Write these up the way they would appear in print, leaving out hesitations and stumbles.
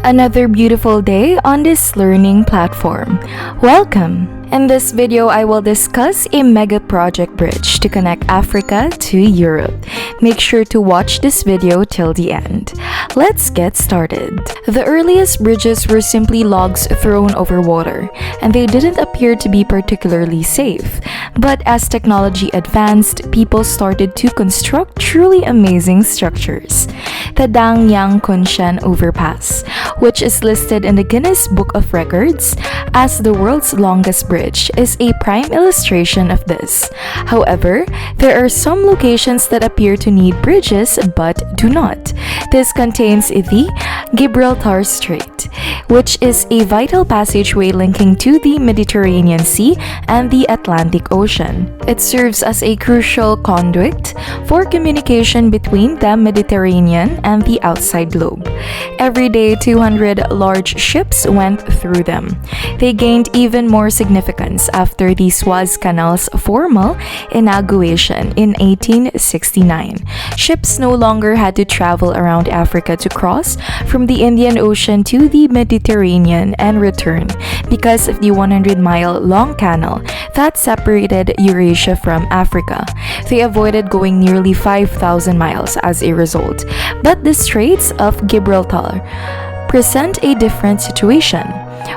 Another beautiful day on this learning platform. Welcome! In this video, I will discuss a mega project bridge to connect Africa to Europe. Make sure to watch this video till the end. Let's get started. The earliest bridges were simply logs thrown over water, and they didn't appear to be particularly safe. But as technology advanced, people started to construct truly amazing structures. The Dangyang Kunshan Overpass, which is listed in the Guinness Book of Records as the world's longest bridge, is a prime illustration of this. However, there are some locations that appear to need bridges but do not. This contains the Gibraltar Strait, which is a vital passageway linking to the Mediterranean Sea and the Atlantic Ocean. It serves as a crucial conduit for communication between the Mediterranean and the outside globe. Every day, 200 large ships went through them. They gained even more significance after the Suez Canal's formal inauguration in 1869. Ships no longer had to travel around Africa to cross from the Indian Ocean to the Mediterranean and return because of the 100-mile-long canal that separated Eurasia from Africa. They avoided going nearly 5,000 miles as a result. But the Straits of Gibraltar present a different situation.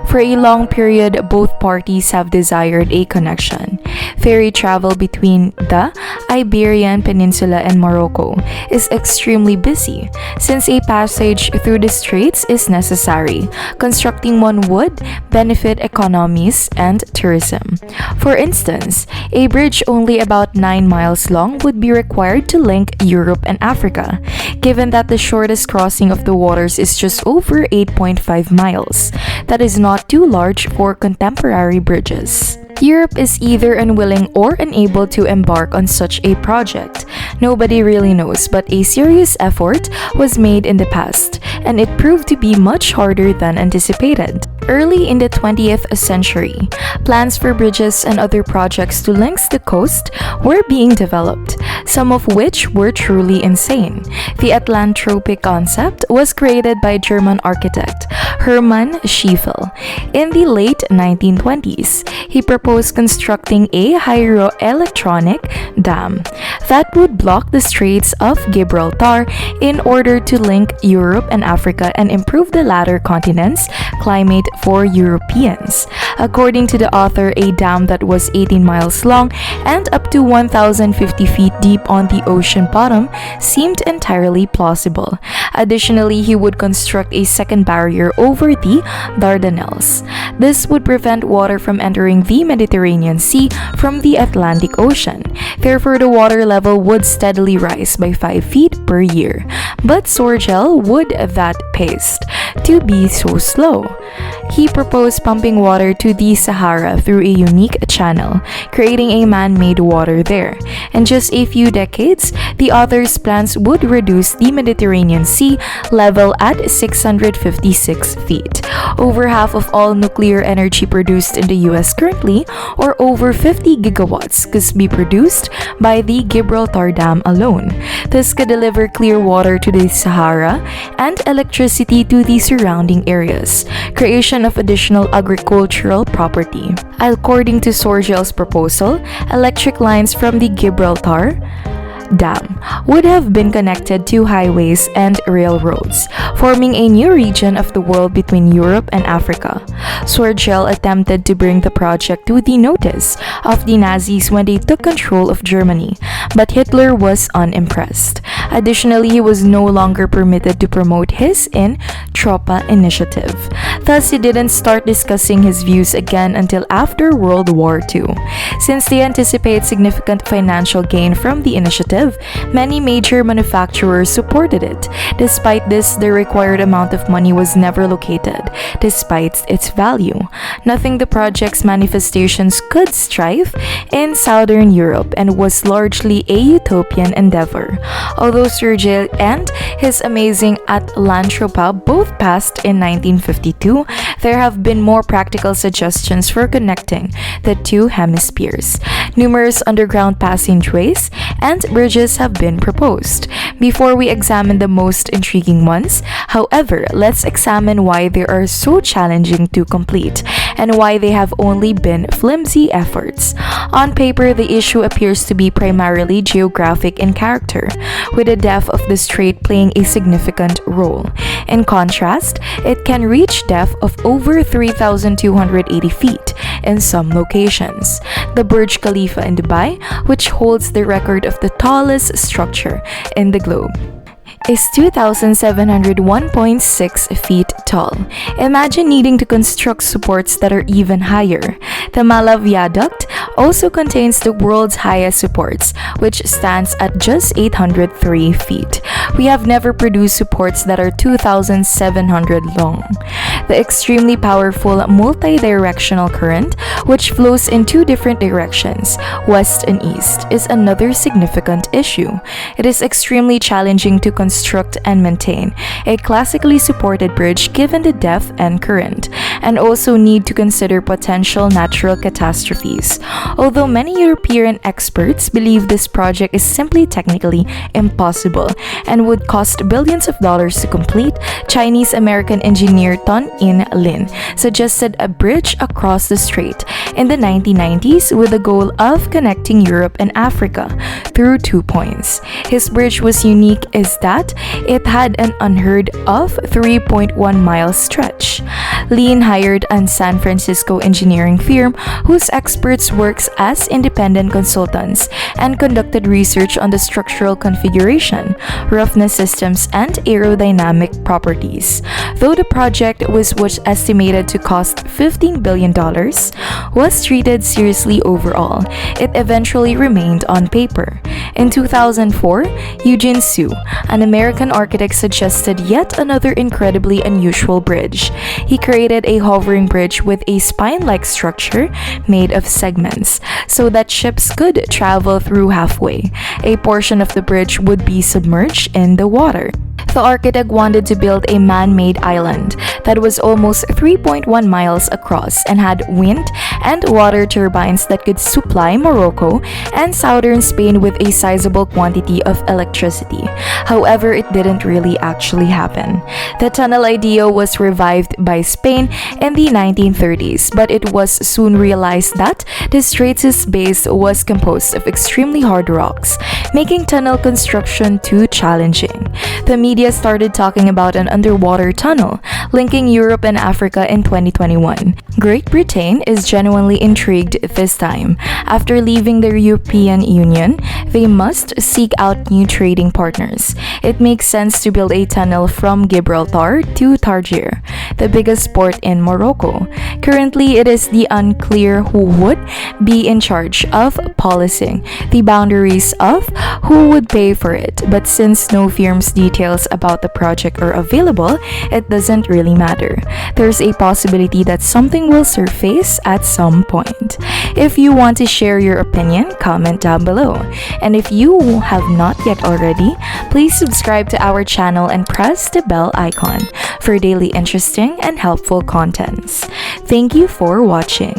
For a long period, both parties have desired a connection. Ferry travel between the Iberian Peninsula and Morocco is extremely busy. Since a passage through the straits is necessary, constructing one would benefit economies and tourism. For instance, a bridge only about 9 miles long would be required to link Europe and Africa, given that the shortest crossing of the waters is just over 8.5 miles. That is not too large for contemporary bridges. Europe is either unwilling or unable to embark on such a project. Nobody really knows, but a serious effort was made in the past, and it proved to be much harder than anticipated. Early in the 20th century, plans for bridges and other projects to link the coast were being developed, some of which were truly insane. The Atlantropic concept was created by German architect Hermann Schiefel. In the late 1920s, he proposed constructing a hydroelectric dam that would block the Straits of Gibraltar in order to link Europe and Africa and improve the latter continent's climate for Europeans. According to the author, a dam that was 18 miles long and up to 1,050 feet deep on the ocean bottom seemed entirely plausible. Additionally, he would construct a second barrier over the Dardanelles. This would prevent water from entering the Mediterranean Sea from the Atlantic Ocean. Therefore, the water level would steadily rise by 5 feet per year. But Sorgel would that paced to be so slow. He proposed pumping water to the Sahara through a unique channel, creating a man-made water there. In just a few decades, the author's plans would reduce the Mediterranean Sea level at 656 feet. Over half of all nuclear energy produced in the US currently, or over 50 gigawatts, could be produced by the Gibraltar Dam alone. This could deliver clear water to the Sahara and electricity to the surrounding areas. Creation of additional agricultural property. According to Sorgel's proposal, electric lines from the Gibraltar Dam would have been connected to highways and railroads, forming a new region of the world between Europe and Africa. Sorgel attempted to bring the project to the notice of the Nazis when they took control of Germany, but Hitler was unimpressed. Additionally, he was no longer permitted to promote his in Tropa initiative. Thus, he didn't start discussing his views again until after World War II. Since they anticipate significant financial gain from the initiative, many major manufacturers supported it. Despite this, the required amount of money was never located, despite its value. Nothing the project's manifestations could strive in Southern Europe and was largely a utopian endeavor. Although Sorgel and his amazing Atlantropa both passed in 1952, there have been more practical suggestions for connecting the two hemispheres. Numerous underground passageways and bridges have been proposed. Before we examine the most intriguing ones, however, let's examine why they are so challenging to complete and why they have only been flimsy efforts. On paper, the issue appears to be primarily geographic in character, with the depth of the strait playing a significant role. In contrast, it can reach depth of over 3,280 feet in some locations. The Burj Khalifa in Dubai, which holds the record of the tallest structure in the globe, is 2,701.6 feet tall. Imagine needing to construct supports that are even higher. The Mala Viaduct also contains the world's highest supports, which stands at just 803 feet. We have never produced supports that are 2,700 long. The extremely powerful multi-directional current, which flows in two different directions, west and east, is another significant issue. It is extremely challenging to construct and maintain a classically supported bridge given the depth and current, and also need to consider potential natural catastrophes. Although many European experts believe this project is simply technically impossible and would cost billions of dollars to complete, Chinese-American engineer Ton In Lin suggested a bridge across the strait in the 1990s with the goal of connecting Europe and Africa through 2 points. His bridge was unique is that it had an unheard of 3.1-mile stretch. Lin hired a San Francisco engineering firm whose experts worked as independent consultants and conducted research on the structural configuration, roughness systems, and aerodynamic properties. Though the project was estimated to cost $15 billion, was treated seriously overall, it eventually remained on paper. In 2004, Eugene Su, an American architect, suggested yet another incredibly unusual bridge. He created a hovering bridge with a spine-like structure made of segments, so that ships could travel through halfway. A portion of the bridge would be submerged in the water. The architect wanted to build a man-made island that was almost 3.1 miles across and had wind and water turbines that could supply Morocco and southern Spain with a sizable quantity of electricity. However, it didn't really actually happen. The tunnel idea was revived by Spain in the 1930s, but it was soon realized that the strait's base was composed of extremely hard rocks, making tunnel construction too challenging. The media started talking about an underwater tunnel linking Europe and Africa in 2021. Great Britain is genuinely intrigued this time. After leaving the European Union, they must seek out new trading partners. It makes sense to build a tunnel from Gibraltar to Tangier, the biggest port in Morocco. Currently, it is unclear who would be in charge of policing the boundaries of who would pay for it, but since no firm's details about the project are available, it doesn't really matter. There's a possibility that something will surface at some point. If you want to share your opinion, comment down below. And if you have not yet already, please subscribe to our channel and press the bell icon for daily interesting and helpful contents. Thank you for watching.